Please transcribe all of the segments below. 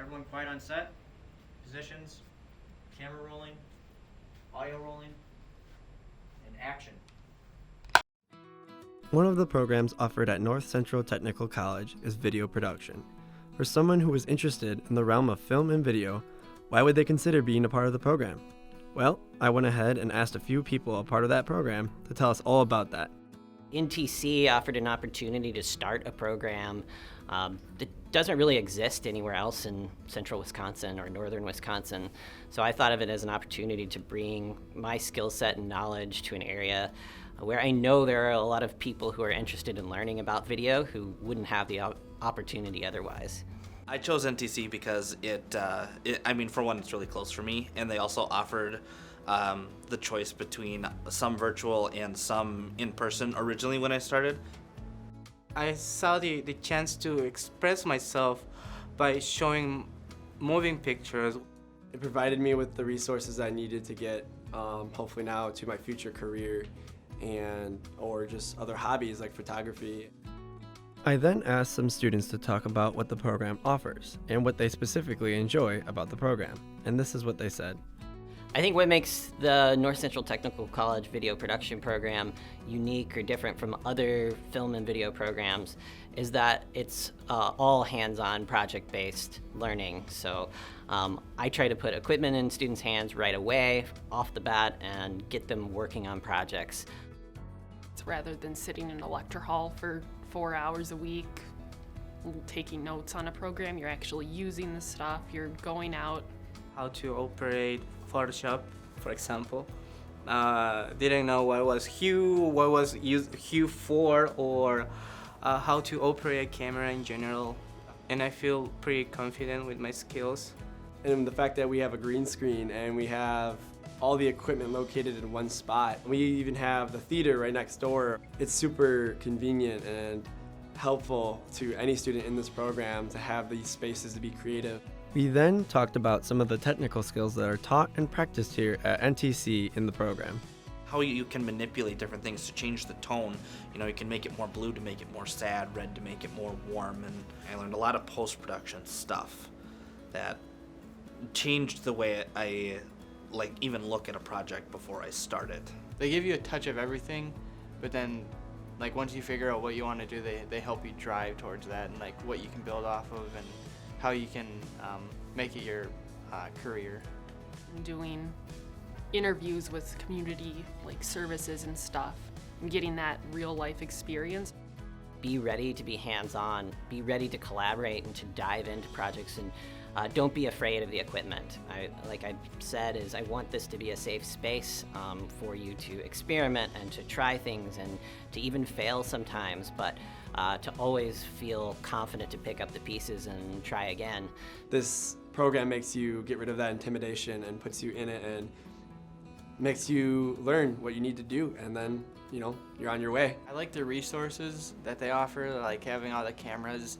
Everyone quiet on set. Positions, camera rolling, audio rolling, and action. One of the programs offered at Northcentral Technical College is video production. For someone who was interested in the realm of film and video, why would they consider being a part of the program? Well, I went ahead and asked a few people a part of that program to tell us all about that. NTC offered an opportunity to start a program that doesn't really exist anywhere else in central Wisconsin or northern Wisconsin. So I thought of it as an opportunity to bring my skill set and knowledge to an area where I know there are a lot of people who are interested in learning about video who wouldn't have the opportunity otherwise. I chose NTC because for one, it's really close for me, and they also offered the choice between some virtual and some in-person originally when I started. I saw the chance to express myself by showing moving pictures. It provided me with the resources I needed to get, hopefully now, to my future career or just other hobbies like photography. I then asked some students to talk about what the program offers and what they specifically enjoy about the program, and this is what they said. I think what makes the Northcentral Technical College video production program unique or different from other film and video programs is that it's all hands-on project-based learning. So I try to put equipment in students' hands right away, off the bat, and get them working on projects. Rather than sitting in a lecture hall for 4 hours a week taking notes on a program, you're actually using the stuff, you're going out. How to operate Photoshop, for example. Didn't know what was hue, what was hue for, or how to operate a camera in general. And I feel pretty confident with my skills. And the fact that we have a green screen and we have all the equipment located in one spot. We even have the theater right next door. It's super convenient and helpful to any student in this program to have these spaces to be creative. We then talked about some of the technical skills that are taught and practiced here at NTC in the program. How you can manipulate different things to change the tone. You know, you can make it more blue to make it more sad, red to make it more warm, and I learned a lot of post-production stuff that changed the way I even look at a project before I start it. They give you a touch of everything, but then once you figure out what you want to do, they help you drive towards that and what you can build off of and how you can make it your career. Doing interviews with community services and stuff and getting that real life experience. Be ready to be hands-on, be ready to collaborate and to dive into projects, and don't be afraid of the equipment. Like I said, I want this to be a safe space for you to experiment and to try things and to even fail sometimes, but to always feel confident to pick up the pieces and try again. This program makes you get rid of that intimidation and puts you in it and makes you learn what you need to do, and then you're on your way. I like the resources that they offer, like having all the cameras,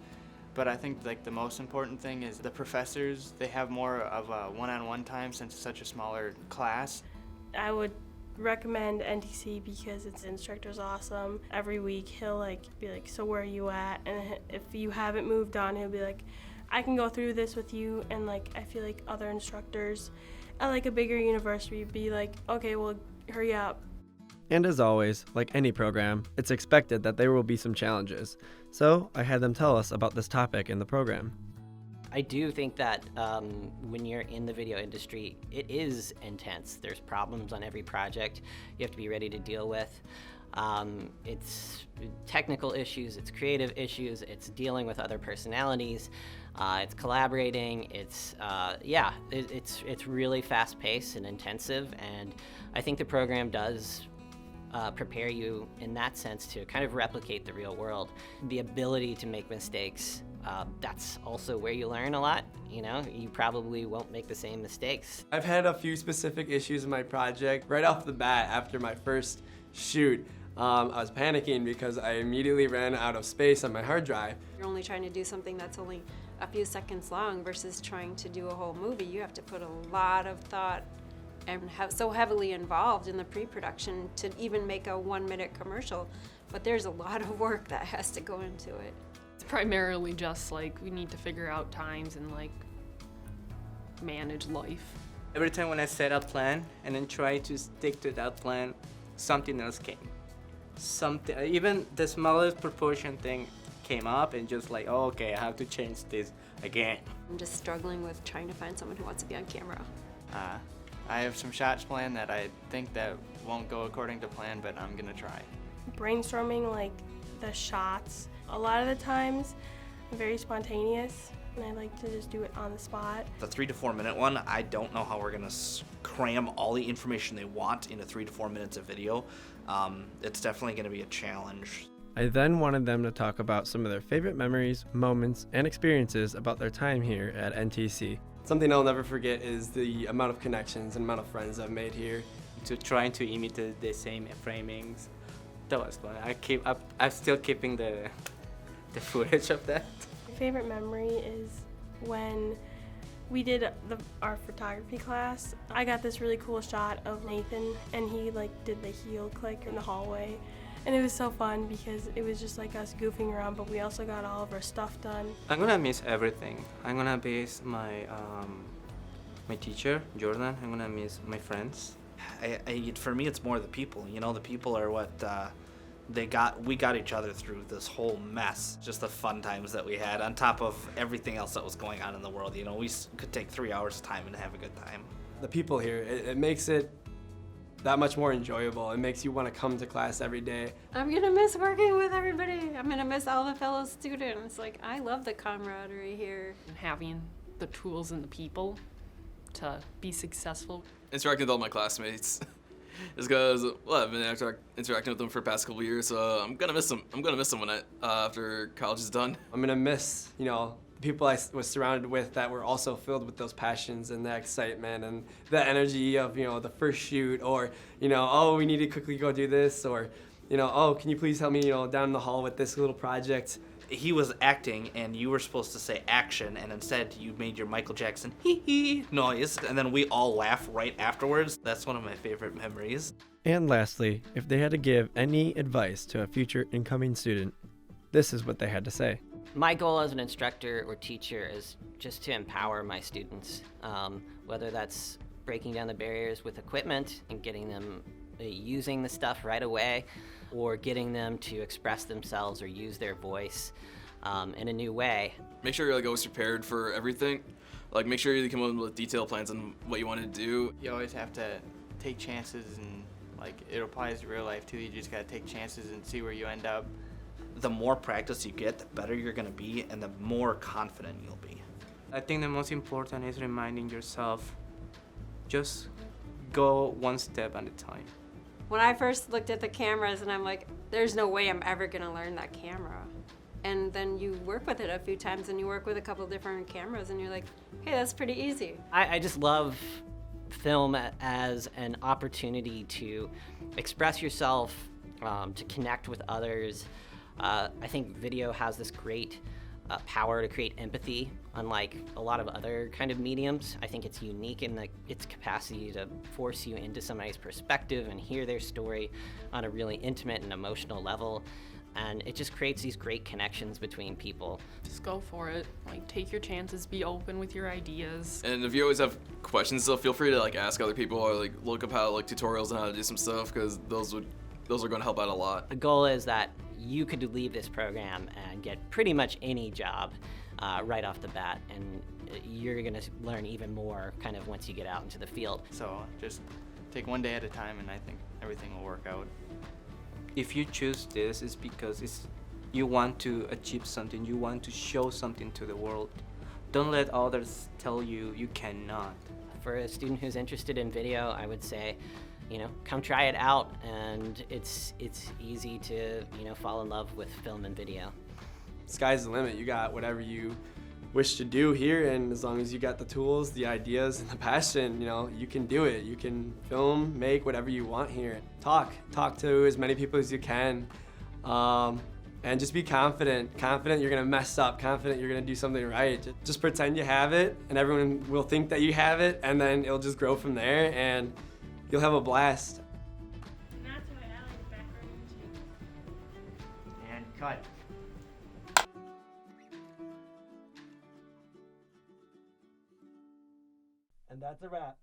but I think the most important thing is the professors. They have more of a one-on-one time since it's such a smaller class. I would recommend NTC because its instructor's awesome. Every week he'll be like, so where are you at? And if you haven't moved on, he'll be like, I can go through this with you. And I feel like other instructors at a bigger university would be like, okay, well, hurry up. And as always, like any program, it's expected that there will be some challenges. So I had them tell us about this topic in the program. I do think that when you're in the video industry, it is intense. There's problems on every project you have to be ready to deal with. It's technical issues, it's creative issues, it's dealing with other personalities, it's collaborating, it's really fast-paced and intensive, and I think the program does prepare you in that sense to kind of replicate the real world. The ability to make mistakes, that's also where you learn a lot. You probably won't make the same mistakes. I've had a few specific issues in my project. Right off the bat, after my first shoot, I was panicking because I immediately ran out of space on my hard drive. You're only trying to do something that's only a few seconds long versus trying to do a whole movie. You have to put a lot of thought and have so heavily involved in the pre-production to even make a 1-minute commercial, but there's a lot of work that has to go into it. It's primarily just we need to figure out times and manage life. Every time when I set a plan and then try to stick to that plan, something else came. Something, even the smallest proportion thing came up and just like, oh, okay, I have to change this again. I'm just struggling with trying to find someone who wants to be on camera. I have some shots planned that I think that won't go according to plan, but I'm gonna try. Brainstorming like the shots, a lot of the times, I'm very spontaneous, and I like to just do it on the spot. The 3 to 4 minute one, I don't know how we're gonna cram all the information they want into 3 to 4 minutes of video. It's definitely gonna be a challenge. I then wanted them to talk about some of their favorite memories, moments, and experiences about their time here at NTC. Something I'll never forget is the amount of connections and amount of friends I've made here. To trying to imitate the same framings. That was fun. I'm still keeping the footage of that. My favorite memory is when we did our photography class. I got this really cool shot of Nathan, and he like did the heel click in the hallway. And it was so fun because it was just like us goofing around, but we also got all of our stuff done. I'm gonna miss everything. I'm gonna miss my teacher, Jordan. I'm gonna miss my friends. For me, it's more the people. You know, the people are what we got each other through this whole mess. Just the fun times that we had on top of everything else that was going on in the world. You know, we could take 3 hours of time and have a good time. The people here, it makes it that much more enjoyable. It makes you want to come to class every day. I'm gonna miss working with everybody. I'm gonna miss all the fellow students. Like, I love the camaraderie here. And having the tools and the people to be successful. Interacting with all my classmates. Just because, well, I've been interacting with them for the past couple of years, so I'm gonna miss them. I'm gonna miss them when after college is done. I'm gonna miss, the people I was surrounded with that were also filled with those passions and that excitement and the energy of, the first shoot, or, oh, we need to quickly go do this, or, oh, can you please help me, down the hall with this little project. He was acting, and you were supposed to say action, and instead you made your Michael Jackson hee-hee noise, and then we all laugh right afterwards. That's one of my favorite memories. And lastly, if they had to give any advice to a future incoming student, this is what they had to say. My goal as an instructor or teacher is just to empower my students, whether that's breaking down the barriers with equipment and getting them using the stuff right away, or getting them to express themselves or use their voice in a new way. Make sure you're always prepared for everything. Make sure you come up with detailed plans on what you want to do. You always have to take chances, and it applies to real life too. You just gotta take chances and see where you end up. The more practice you get, the better you're gonna be, and the more confident you'll be. I think the most important is reminding yourself, just go one step at a time. When I first looked at the cameras and I'm like, there's no way I'm ever gonna learn that camera. And then you work with it a few times and you work with a couple different cameras and you're like, hey, that's pretty easy. I just love film as an opportunity to express yourself, to connect with others. I think video has this great power to create empathy. Unlike a lot of other kind of mediums, I think it's unique in its capacity to force you into somebody's perspective and hear their story on a really intimate and emotional level. And it just creates these great connections between people. Just go for it. Take your chances, be open with your ideas. And if you always have questions, so feel free to ask other people, or look up how tutorials on how to do some stuff, because those are going to help out a lot. The goal is that you could leave this program and get pretty much any job right off the bat, and you're going to learn even more kind of once you get out into the field. So just take one day at a time, and I think everything will work out. If you choose this, it's because you want to achieve something, you want to show something to the world. Don't let others tell you you cannot. For a student who's interested in video, I would say, come try it out, and it's easy to, fall in love with film and video. Sky's the limit. You got whatever you wish to do here, and as long as you got the tools, the ideas, and the passion, you can do it. You can film, make whatever you want here. Talk to as many people as you can, and just be confident you're gonna mess up, confident you're gonna do something right. Just pretend you have it, and everyone will think that you have it, and then it'll just grow from there, and you'll have a blast. And that's why I like background too. And cut. And that's a wrap.